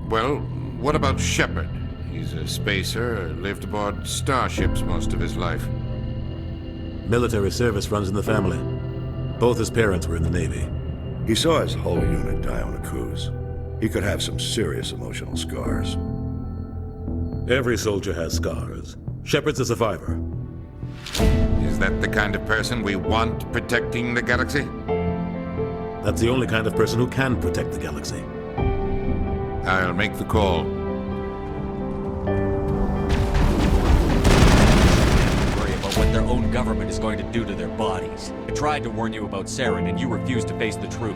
Well, what about Shepard? He's a spacer, lived aboard starships most of his life. Military service runs in the family. Both his parents were in the Navy. He saw his whole unit die on a cruise. He could have some serious emotional scars. Every soldier has scars. Shepard's a survivor. Is that the kind of person we want protecting the galaxy? That's the only kind of person who can protect the galaxy. I'll make the call. Worry about what their own government is going to do to their bodies. I tried to warn you about Saren, and you refused to face the truth.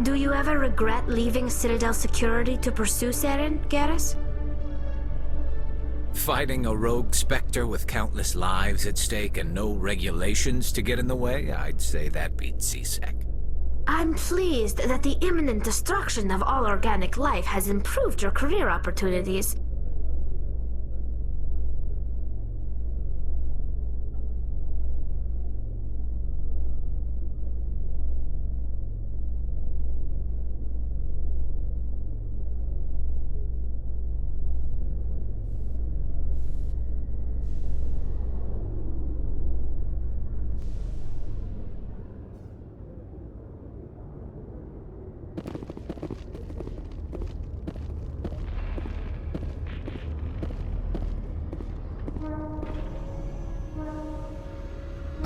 Do you ever regret leaving Citadel Security to pursue Saren, Garrus? Fighting a rogue Spectre with countless lives at stake and no regulations to get in the way? I'd say that beats C-Sec. I'm pleased that the imminent destruction of all organic life has improved your career opportunities.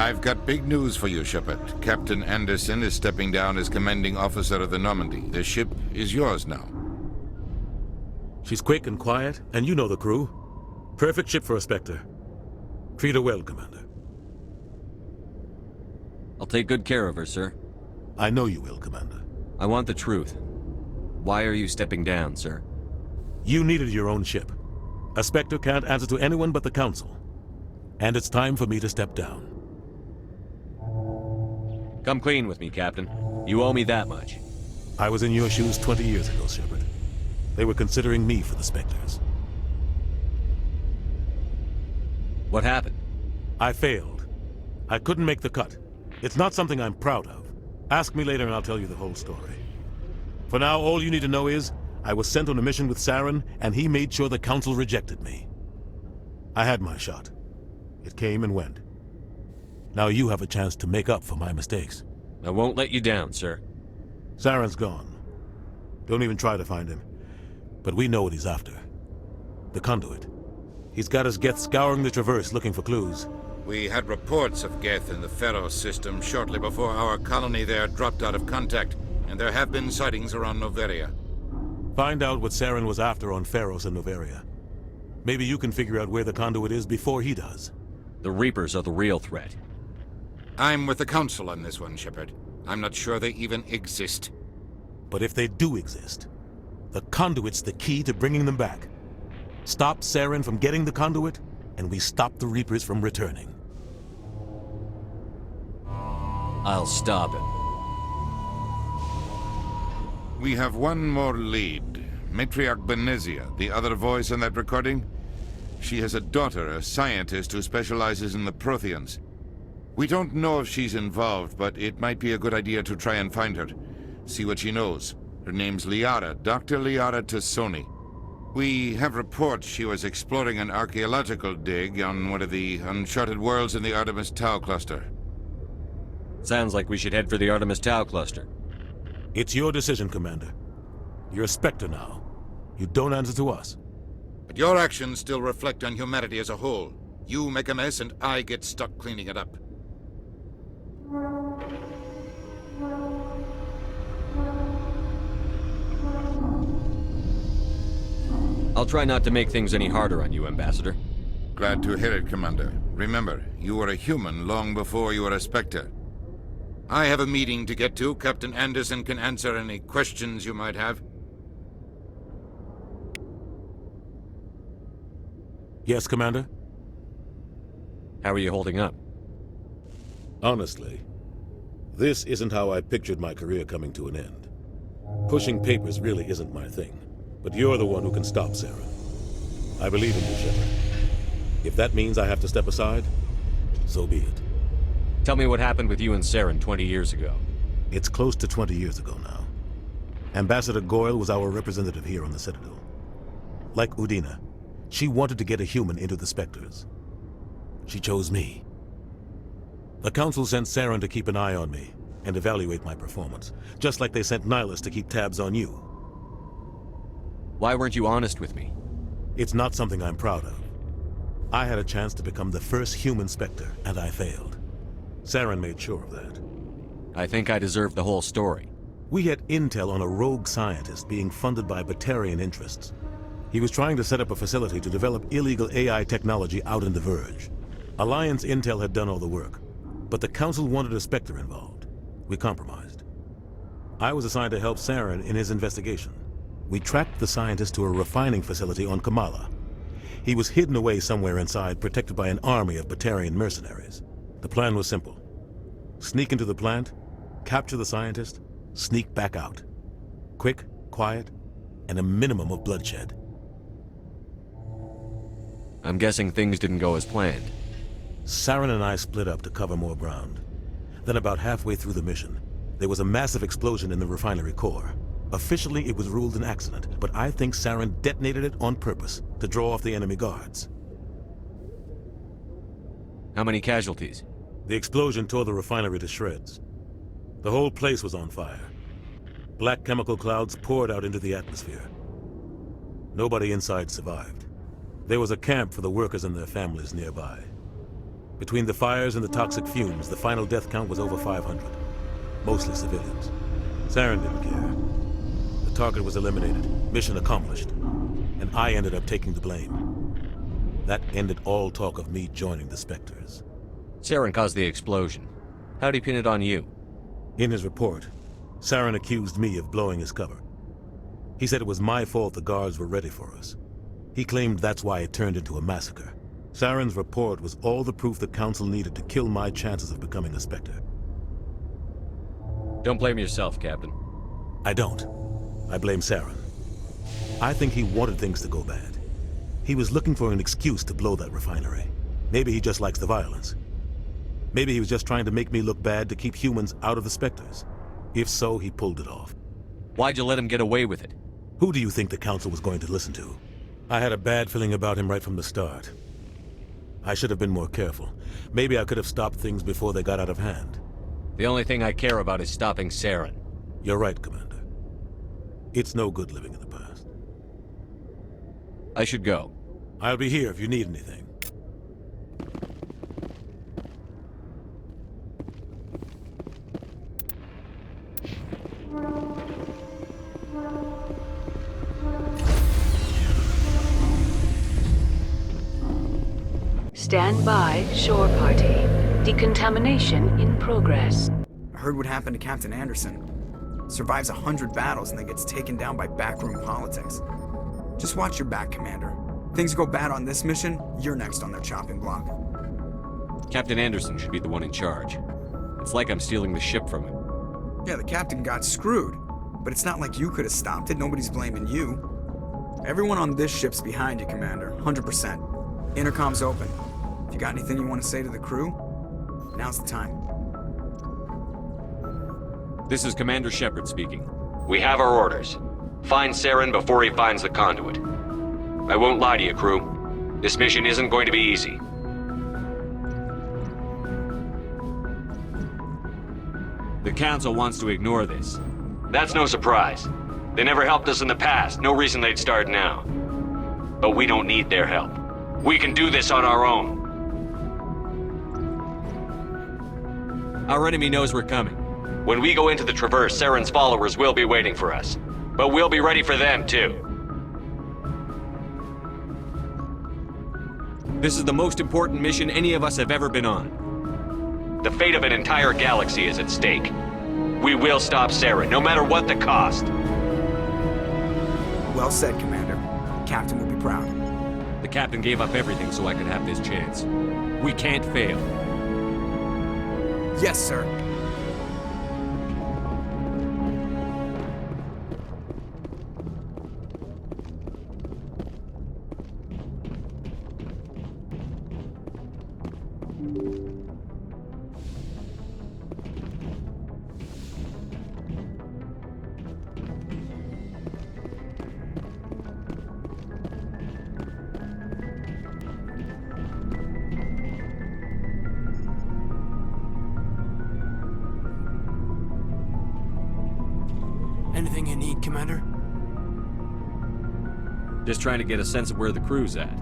I've got big news for you, Shepard. Captain Anderson is stepping down as commanding officer of the Normandy. The ship is yours now. She's quick and quiet, and you know the crew. Perfect ship for a Spectre. Treat her well, Commander. I'll take good care of her, sir. I know you will, Commander. I want the truth. Why are you stepping down, sir? You needed your own ship. A Spectre can't answer to anyone but the Council. And it's time for me to step down. Come clean with me, Captain. You owe me that much. I was in your shoes 20 years ago, Shepard. They were considering me for the Spectres. What happened? I failed. I couldn't make the cut. It's not something I'm proud of. Ask me later and I'll tell you the whole story. For now, all you need to know is, I was sent on a mission with Saren, and he made sure the Council rejected me. I had my shot. It came and went. Now you have a chance to make up for my mistakes. I won't let you down, sir. Saren's gone. Don't even try to find him. But we know what he's after. The conduit. He's got his Geth scouring the Traverse looking for clues. We had reports of Geth in the Pharaoh system shortly before our colony there dropped out of contact, and there have been sightings around Noveria. Find out what Saren was after on Pharos and Noveria. Maybe you can figure out where the conduit is before he does. The Reapers are the real threat. I'm with the Council on this one, Shepard. I'm not sure they even exist. But if they do exist, the conduit's the key to bringing them back. Stop Saren from getting the conduit, and we stop the Reapers from returning. I'll stop him. We have one more lead. Matriarch Benezia, the other voice on that recording. She has a daughter, a scientist who specializes in the Protheans. We don't know if she's involved, but it might be a good idea to try and find her. See what she knows. Her name's Liara, Dr. Liara Tassoni. We have reports she was exploring an archaeological dig on one of the uncharted worlds in the Artemis Tau cluster. Sounds like we should head for the Artemis Tau cluster. It's your decision, Commander. You're a Spectre now. You don't answer to us. But your actions still reflect on humanity as a whole. You make a mess and I get stuck cleaning it up. I'll try not to make things any harder on you, Ambassador. Glad to hear it, Commander. Remember, you were a human long before you were a Spectre. I have a meeting to get to. Captain Anderson can answer any questions you might have. Yes, Commander? How are you holding up? Honestly, this isn't how I pictured my career coming to an end. Pushing papers really isn't my thing. But you're the one who can stop Saren. I believe in you, Shepard. If that means I have to step aside, so be it. Tell me what happened with you and Saren 20 years ago. It's close to 20 years ago now. Ambassador Goyle was our representative here on the Citadel. Like Udina, she wanted to get a human into the Spectres. She chose me. The Council sent Saren to keep an eye on me and evaluate my performance, just like they sent Nihilus to keep tabs on you. Why weren't you honest with me? It's not something I'm proud of. I had a chance to become the first human Spectre, and I failed. Saren made sure of that. I think I deserve the whole story. We had intel on a rogue scientist being funded by Batarian interests. He was trying to set up a facility to develop illegal AI technology out in the Verge. Alliance intel had done all the work, but the Council wanted a Spectre involved. We compromised. I was assigned to help Saren in his investigation. We tracked the scientist to a refining facility on Kamala. He was hidden away somewhere inside, protected by an army of Batarian mercenaries. The plan was simple. Sneak into the plant, capture the scientist, sneak back out. Quick, quiet, and a minimum of bloodshed. I'm guessing things didn't go as planned. Saren and I split up to cover more ground. Then about halfway through the mission, there was a massive explosion in the refinery core. Officially, it was ruled an accident, but I think Saren detonated it on purpose to draw off the enemy guards. How many casualties? The explosion tore the refinery to shreds. The whole place was on fire. Black chemical clouds poured out into the atmosphere. Nobody inside survived. There was a camp for the workers and their families nearby. Between the fires and the toxic fumes, the final death count was over 500. Mostly civilians. Saren didn't care. The target was eliminated, mission accomplished, and I ended up taking the blame. That ended all talk of me joining the Spectres. Saren caused the explosion. How'd he pin it on you? In his report, Saren accused me of blowing his cover. He said it was my fault the guards were ready for us. He claimed that's why it turned into a massacre. Saren's report was all the proof the Council needed to kill my chances of becoming a Spectre. Don't blame yourself, Captain. I don't. I blame Saren. I think he wanted things to go bad. He was looking for an excuse to blow that refinery. Maybe he just likes the violence. Maybe he was just trying to make me look bad to keep humans out of the Spectres. If so, he pulled it off. Why'd you let him get away with it? Who do you think the Council was going to listen to? I had a bad feeling about him right from the start. I should have been more careful. Maybe I could have stopped things before they got out of hand. The only thing I care about is stopping Saren. You're right, Commander. It's no good living in the past. I should go. I'll be here if you need anything. Stand by, shore party. Decontamination in progress. I heard what happened to Captain Anderson. Survives 100 battles and then gets taken down by backroom politics. Just watch your back, Commander. Things go bad on this mission, you're next on their chopping block. Captain Anderson should be the one in charge. It's like I'm stealing the ship from him. Yeah, the captain got screwed. But it's not like you could have stopped it. Nobody's blaming you. Everyone on this ship's behind you, Commander. 100%. Intercom's open. If you got anything you want to say to the crew, now's the time. This is Commander Shepard speaking. We have our orders. Find Saren before he finds the conduit. I won't lie to you, crew. This mission isn't going to be easy. The Council wants to ignore this. That's no surprise. They never helped us in the past, no reason they'd start now. But we don't need their help. We can do this on our own. Our enemy knows we're coming. When we go into the Traverse, Saren's followers will be waiting for us. But we'll be ready for them, too. This is the most important mission any of us have ever been on. The fate of an entire galaxy is at stake. We will stop Saren, no matter what the cost. Well said, Commander. Captain will be proud. The Captain gave up everything so I could have this chance. We can't fail. Yes, sir. Anything you need, Commander? Just trying to get a sense of where the crew's at.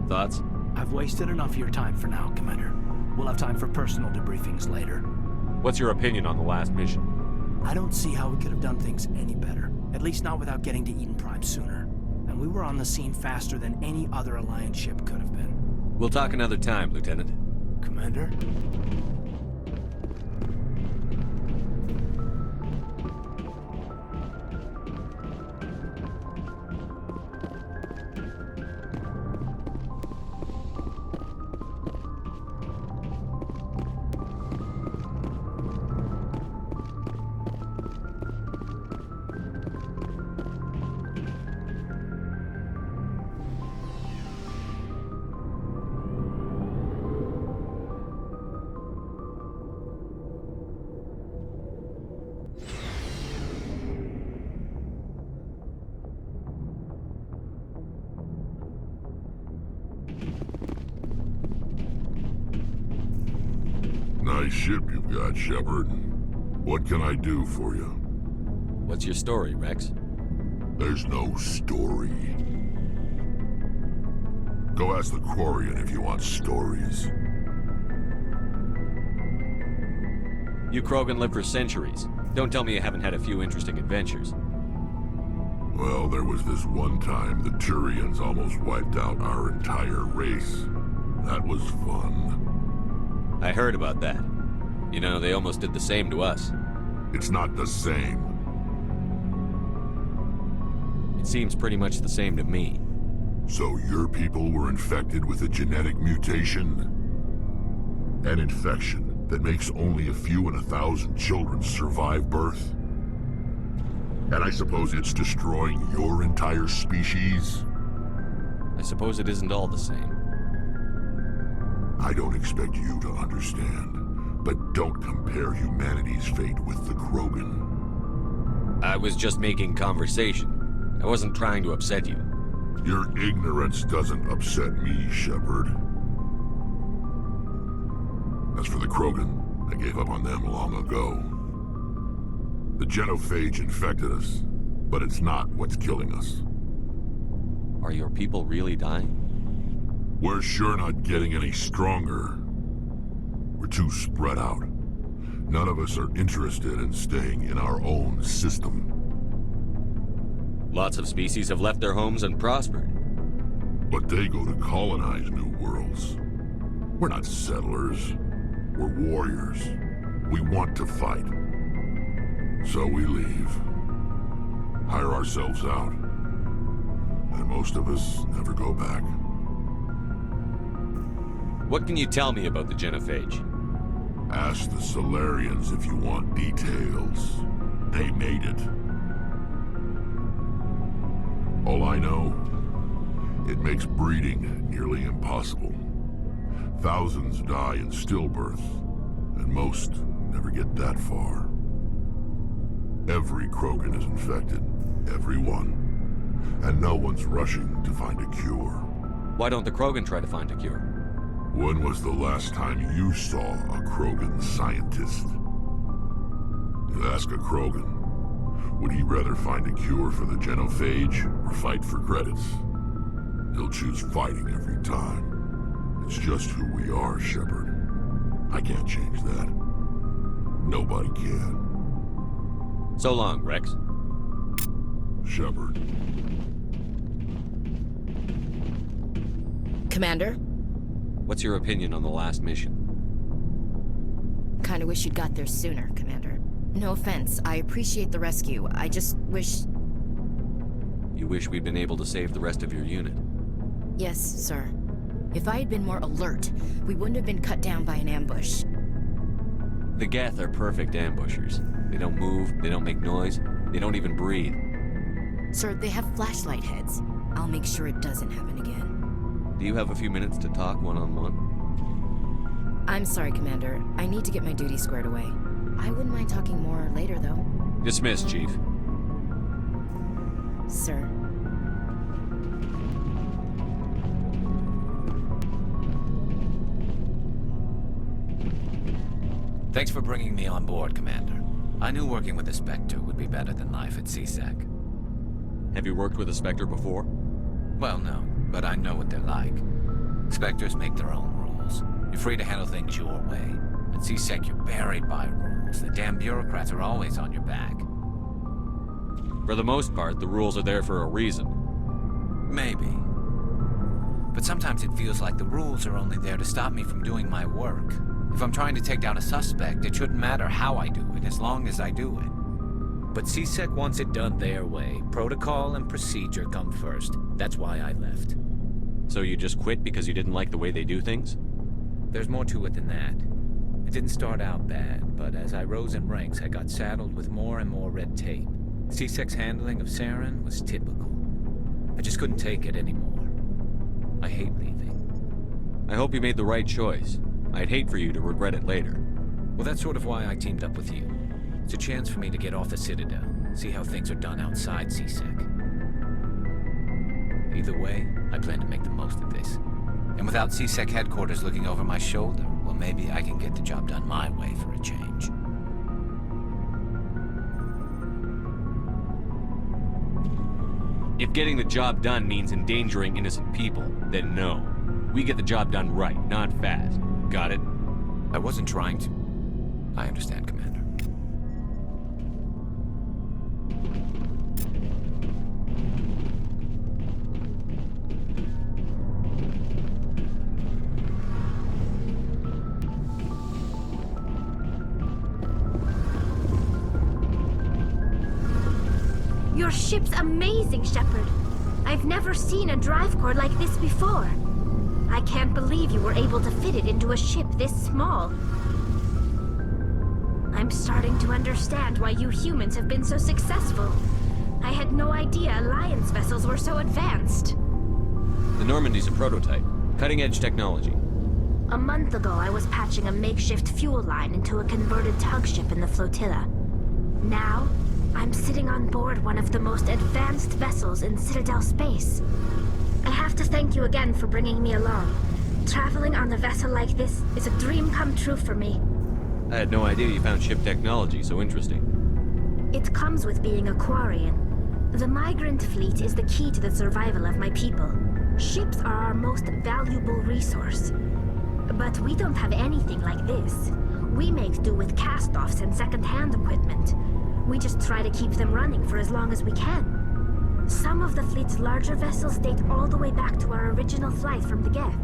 Thoughts? I've wasted enough of your time for now, Commander. We'll have time for personal debriefings later. What's your opinion on the last mission? I don't see how we could have done things any better. At least not without getting to Eden Prime sooner. And we were on the scene faster than any other Alliance ship could have been. We'll talk another time, Lieutenant. Commander? Nice ship you've got, Shepard. What can I do for you? What's your story, Rex? There's no story. Go ask the Quarian if you want stories. You Krogan live for centuries. Don't tell me you haven't had a few interesting adventures. Well, there was this one time the Turians almost wiped out our entire race. That was fun. I heard about that. You know, they almost did the same to us. It's not the same. It seems pretty much the same to me. So your people were infected with a genetic mutation? An infection that makes only a few in 1,000 children survive birth? And I suppose it's destroying your entire species? I suppose it isn't all the same. I don't expect you to understand, but don't compare humanity's fate with the Krogan. I was just making conversation. I wasn't trying to upset you. Your ignorance doesn't upset me, Shepard. As for the Krogan, I gave up on them long ago. The genophage infected us, but it's not what's killing us. Are your people really dying? We're sure not getting any stronger. We're too spread out. None of us are interested in staying in our own system. Lots of species have left their homes and prospered. But they go to colonize new worlds. We're not settlers. We're warriors. We want to fight. So we leave. Hire ourselves out. And most of us never go back. What can you tell me about the genophage? Ask the Solarians if you want details. They made it. All I know, it makes breeding nearly impossible. Thousands die in stillbirth, and most never get that far. Every Krogan is infected. Every one. And no one's rushing to find a cure. Why don't the Krogan try to find a cure? When was the last time you saw a Krogan scientist? You ask a Krogan, would he rather find a cure for the genophage or fight for credits? He'll choose fighting every time. It's just who we are, Shepard. I can't change that. Nobody can. So long, Rex. Shepard. Commander? What's your opinion on the last mission? Kinda wish you'd got there sooner, Commander. No offense, I appreciate the rescue. I just wish... You wish we'd been able to save the rest of your unit? Yes, sir. If I had been more alert, we wouldn't have been cut down by an ambush. The Geth are perfect ambushers. They don't move, they don't make noise, they don't even breathe. Sir, they have flashlight heads. I'll make sure it doesn't happen again. Do you have a few minutes to talk one-on-one? I'm sorry, Commander. I need to get my duty squared away. I wouldn't mind talking more later, though. Dismissed, Chief. Sir. Thanks for bringing me on board, Commander. I knew working with the Spectre would be better than life at CSEC. Have you worked with a Spectre before? Well, no, but I know what they're like. Spectres make their own rules. You're free to handle things your way. At CSEC, you're buried by rules. The damn bureaucrats are always on your back. For the most part, the rules are there for a reason. Maybe. But sometimes it feels like the rules are only there to stop me from doing my work. If I'm trying to take down a suspect, it shouldn't matter how I do it, as long as I do it. But CSEC wants it done their way. Protocol and procedure come first. That's why I left. So you just quit because you didn't like the way they do things? There's more to it than that. It didn't start out bad, but as I rose in ranks, I got saddled with more and more red tape. CSEC's handling of Saren was typical. I just couldn't take it anymore. I hate leaving. I hope you made the right choice. I'd hate for you to regret it later. Well, that's sort of why I teamed up with you. It's a chance for me to get off the Citadel, see how things are done outside CSEC. Either way, I plan to make the most of this. And without CSEC headquarters looking over my shoulder, well, maybe I can get the job done my way for a change. If getting the job done means endangering innocent people, then no. We get the job done right, not fast. Got it? I wasn't trying to. I understand, Commander. Your ship's amazing, Shepard. I've never seen a drive core like this before. I can't believe you were able to fit it into a ship this small. I'm starting to understand why you humans have been so successful. I had no idea Alliance vessels were so advanced. The Normandy's a prototype. Cutting-edge technology. A month ago, I was patching a makeshift fuel line into a converted tug ship in the flotilla. Now, I'm sitting on board one of the most advanced vessels in Citadel space. I have to thank you again for bringing me along. Traveling on a vessel like this is a dream come true for me. I had no idea you found ship technology so interesting. It comes with being a Quarian. The migrant fleet is the key to the survival of my people. Ships are our most valuable resource. But we don't have anything like this. We make do with cast-offs and second-hand equipment. We just try to keep them running for as long as we can. Some of the fleet's larger vessels date all the way back to our original flight from the Geth.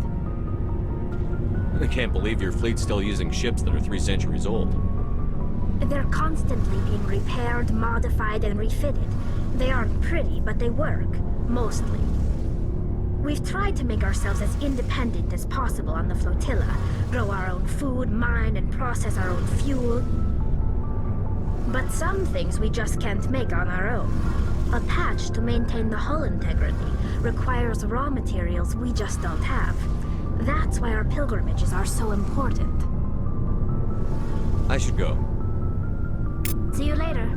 I can't believe your fleet's still using ships that are 3 centuries old. They're constantly being repaired, modified, and refitted. They aren't pretty, but they work. Mostly. We've tried to make ourselves as independent as possible on the flotilla. Grow our own food, mine, and process our own fuel. But some things we just can't make on our own. A patch to maintain the hull integrity requires raw materials we just don't have. That's why our pilgrimages are so important. I should go. See you later.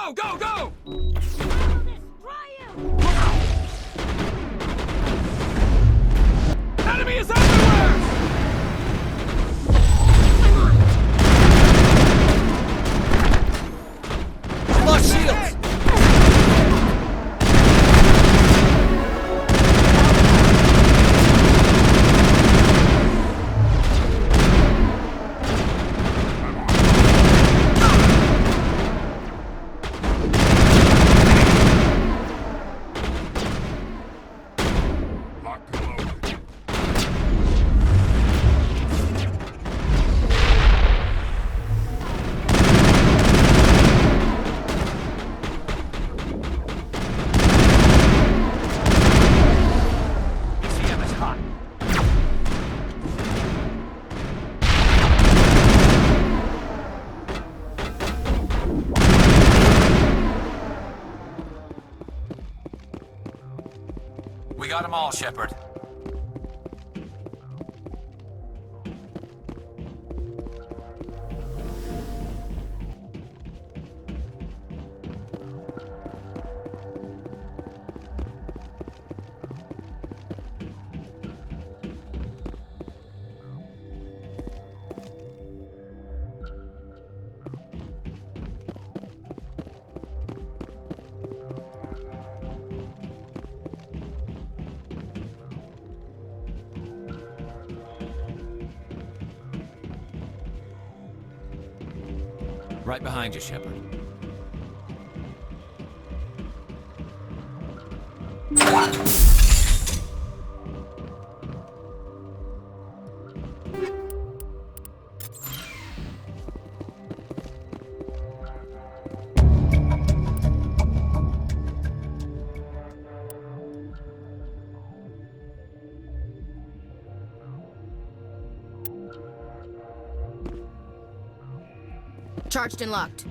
Go, go, go! Enemy is everywhere! Lost shields! We got them all, Shepard. Right behind you, Shepard. Charged and locked.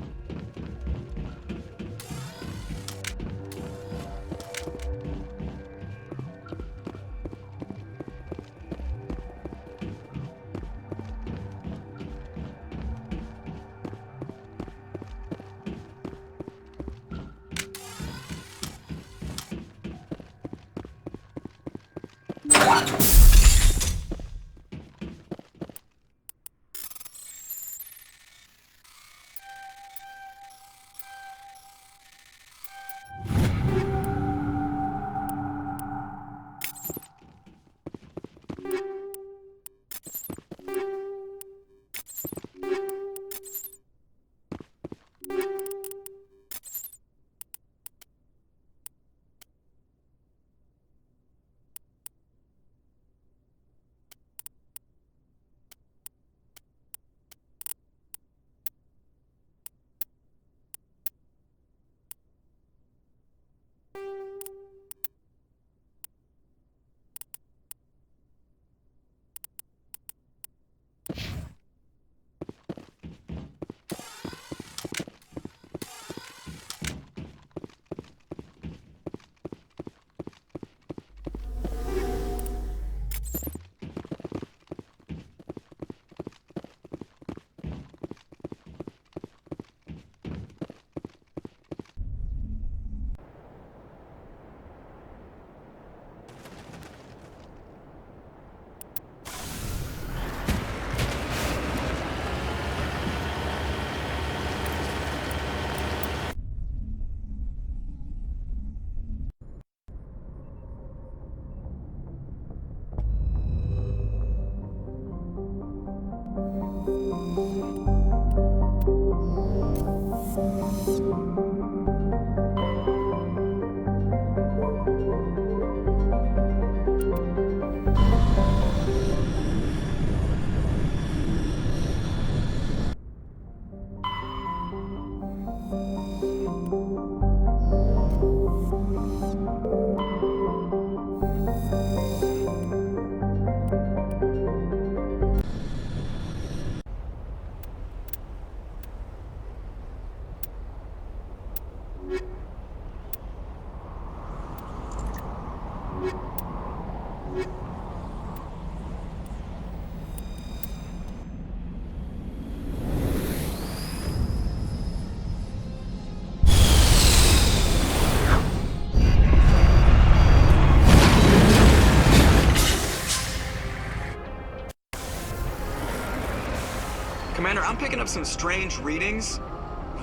Commander, I'm picking up some strange readings.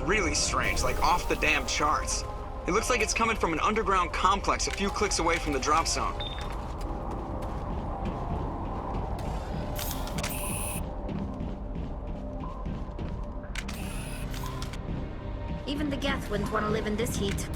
Really strange, like off the damn charts. It looks like it's coming from an underground complex a few clicks away from the drop zone. Even the Geth wouldn't want to live in this heat.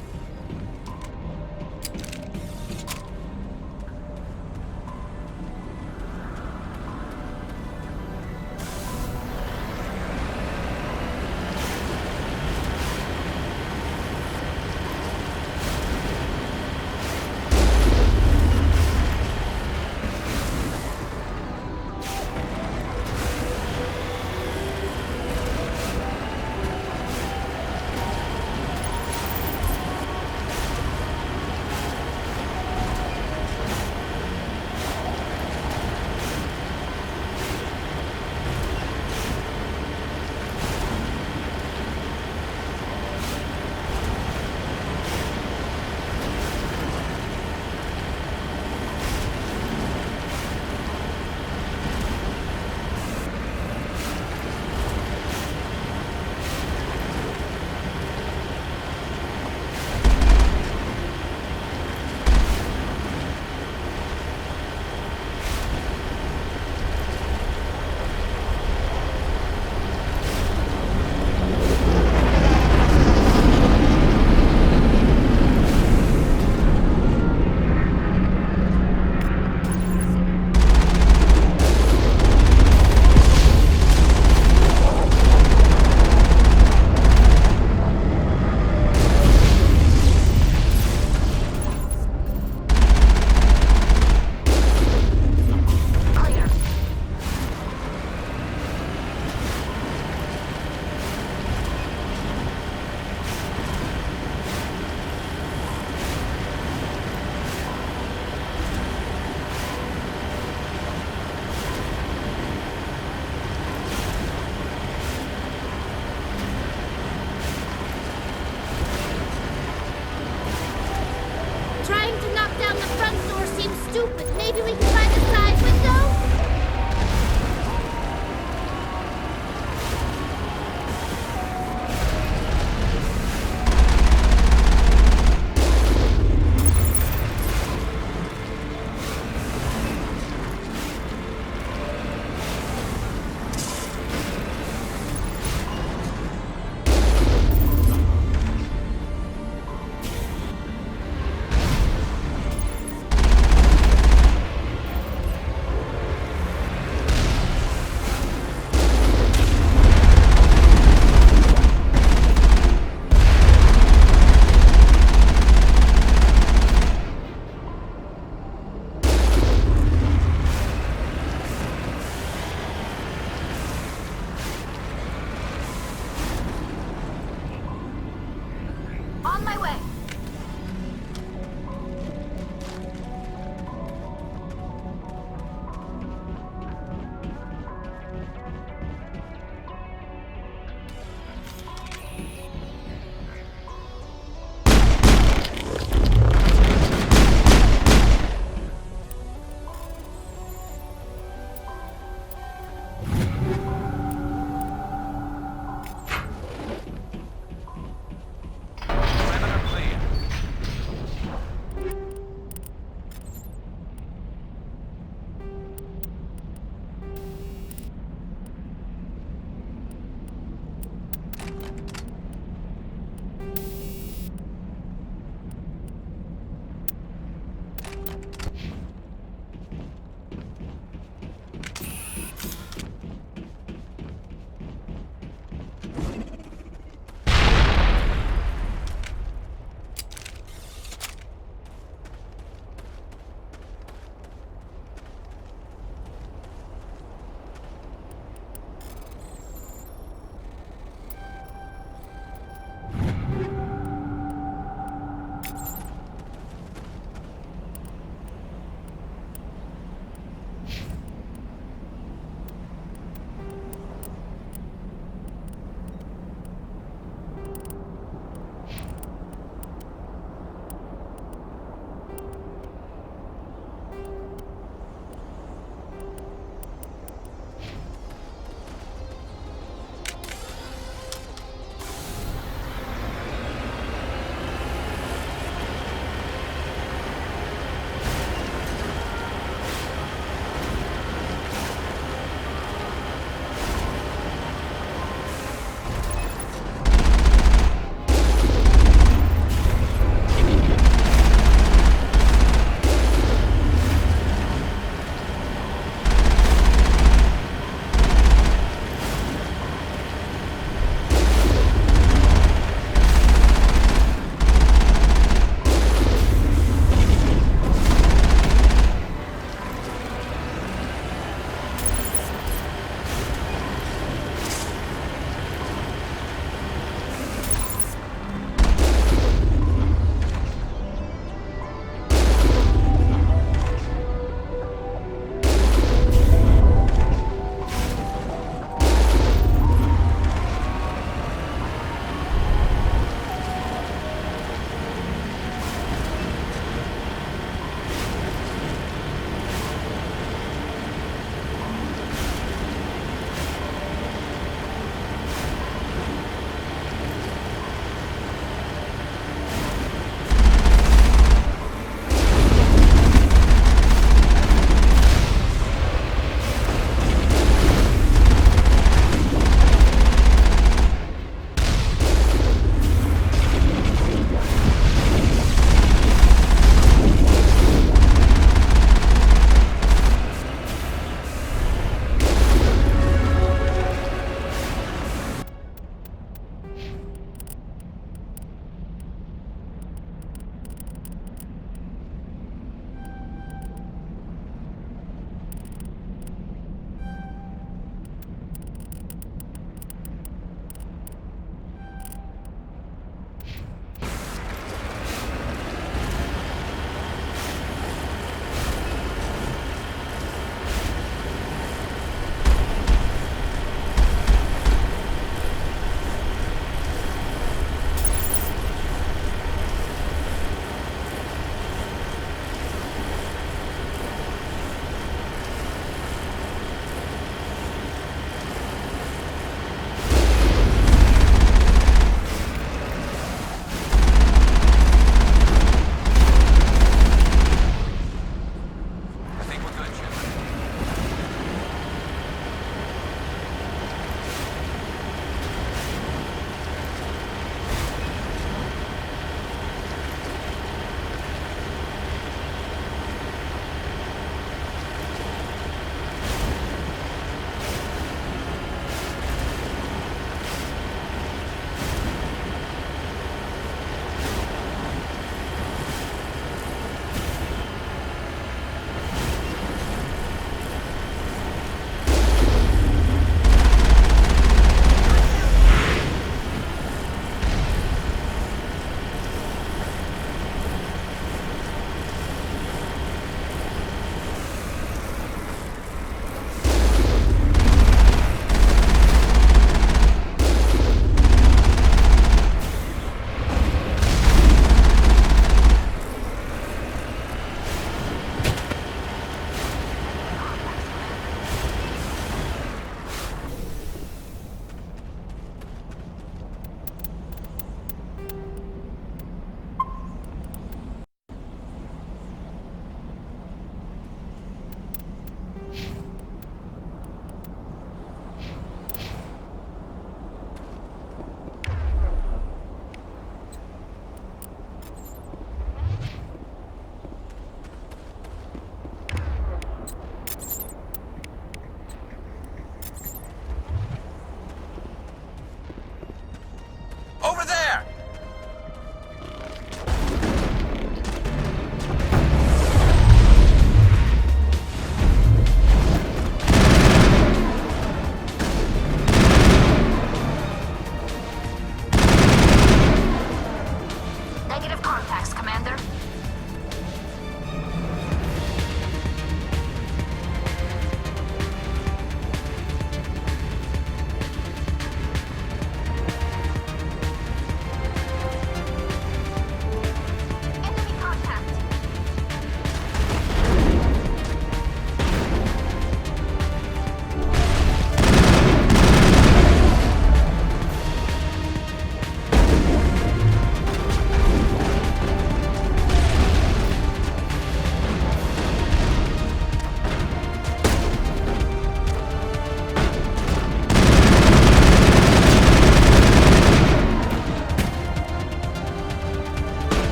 Maybe we can find a side window?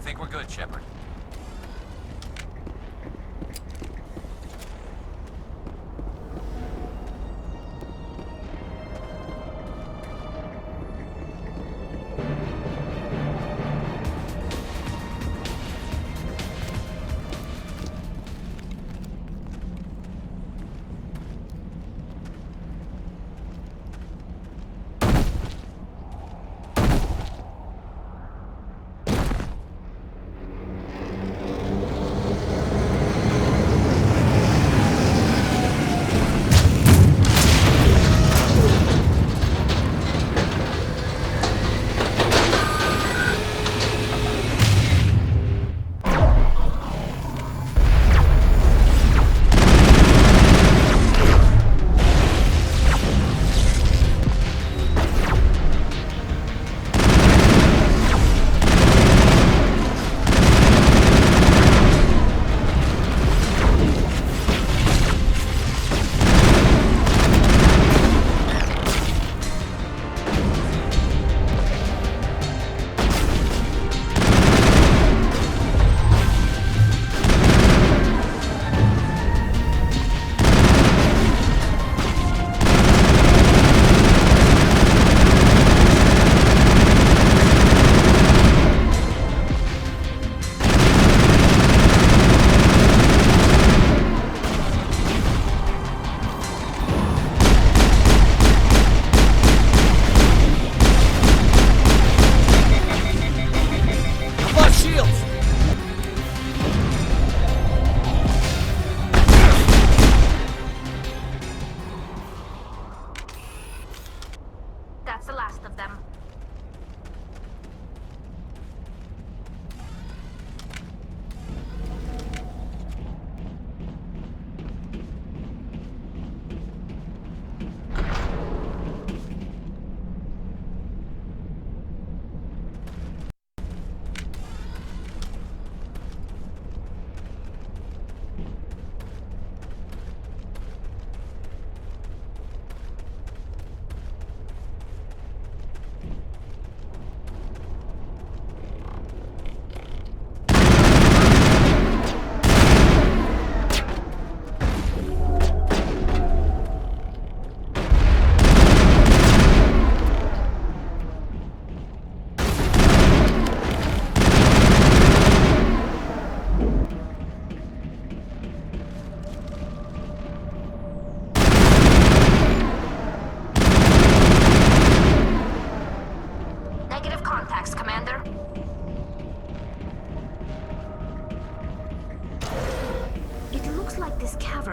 think we're good, Shepard. That's the last of them.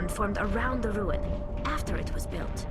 Formed around the ruin after it was built.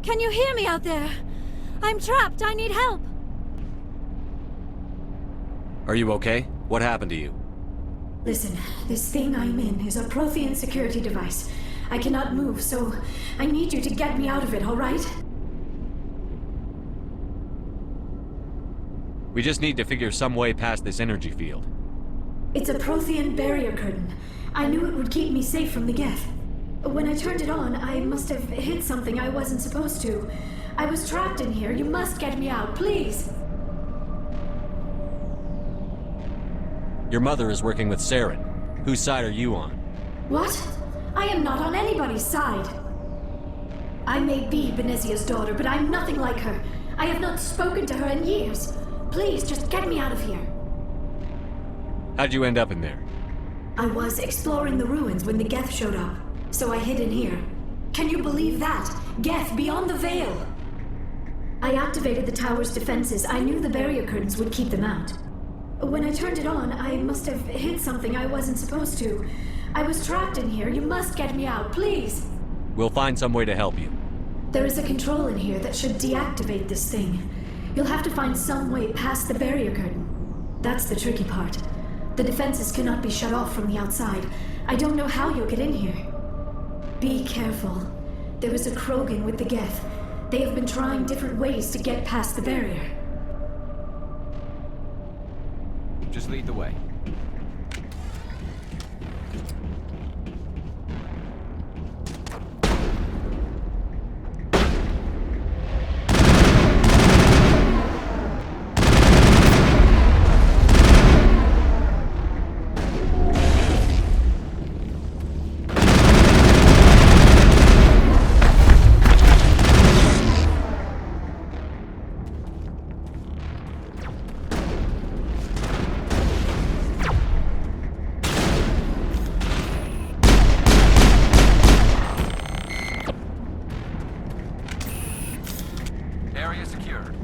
Can you hear me out there? I'm trapped. I need help. Are you okay? What happened to you? Listen, this thing I'm in is a Prothean security device. I cannot move, so I need you to get me out of it, all right? We just need to figure some way past this energy field. It's a Prothean barrier curtain. I knew it would keep me safe from the Geth. When I turned it on, I must have hit something I wasn't supposed to. I was trapped in here. You must get me out, please. Your mother is working with Saren. Whose side are you on? What? I am not on anybody's side. I may be Benezia's daughter, but I'm nothing like her. I have not spoken to her in years. Please, just get me out of here. How'd you end up in there? I was exploring the ruins when the Geth showed up, so I hid in here. Can you believe that? Geth beyond the veil! I activated the tower's defenses. I knew the barrier curtains would keep them out. When I turned it on, I must have hit something I wasn't supposed to. I was trapped in here. You must get me out, please! We'll find some way to help you. There is a control in here that should deactivate this thing. You'll have to find some way past the barrier curtain. That's the tricky part. The defenses cannot be shut off from the outside. I don't know how you'll get in here. Be careful. There is a Krogan with the Geth. They have been trying different ways to get past the barrier. Just lead the way. Area secured.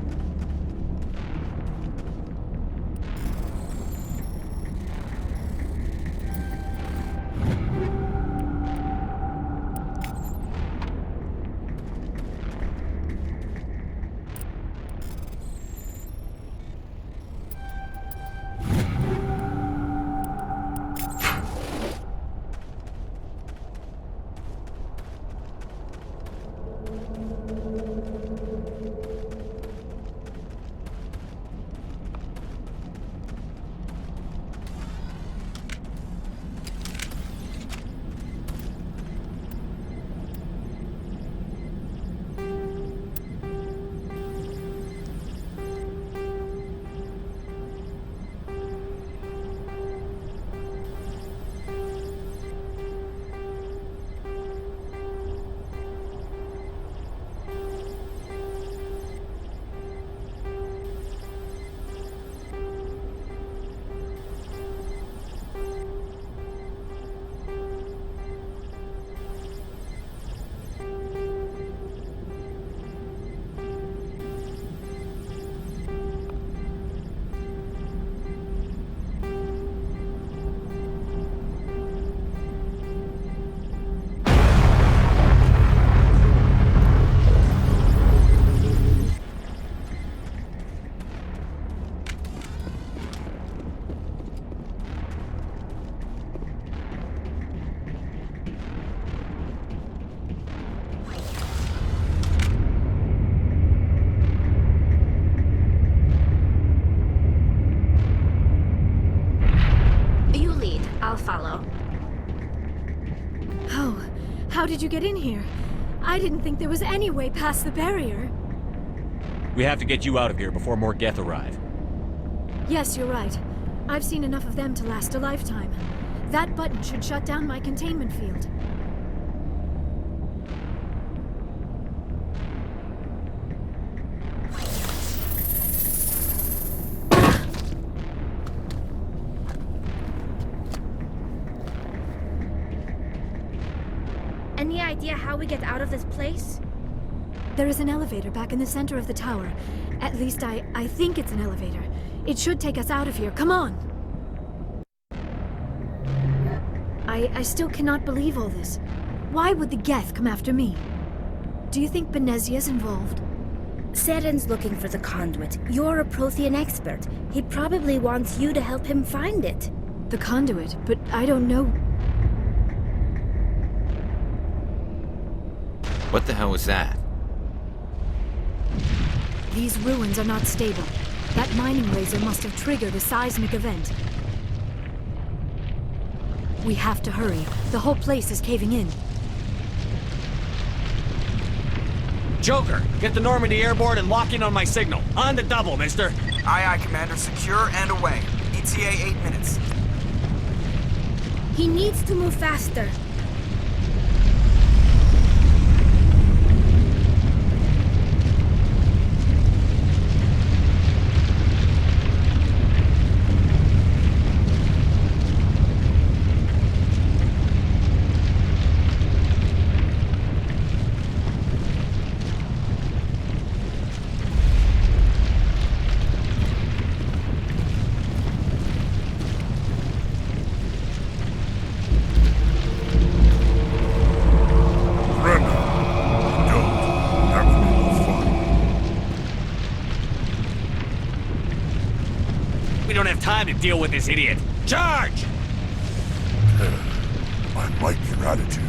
follow. Oh, how did you get in here? I didn't think there was any way past the barrier. We have to get you out of here before more Geth arrive. Yes, you're right. I've seen enough of them to last a lifetime. That button should shut down my containment field. Any idea how we get out of this place? There is an elevator back in the center of the tower. At least I think it's an elevator. It should take us out of here. Come on! I still cannot believe all this. Why would the Geth come after me? Do you think Benezia's involved? Saren's looking for the conduit. You're a Prothean expert. He probably wants you to help him find it. The conduit? But I don't know... What the hell was that? These ruins are not stable. That mining laser must have triggered a seismic event. We have to hurry. The whole place is caving in. Joker, get the Normandy airborne and lock in on my signal. On the double, mister. Aye, aye, Commander. Secure and away. ETA 8 minutes. He needs to move faster. We don't have time to deal with this idiot. Charge! I like your attitude.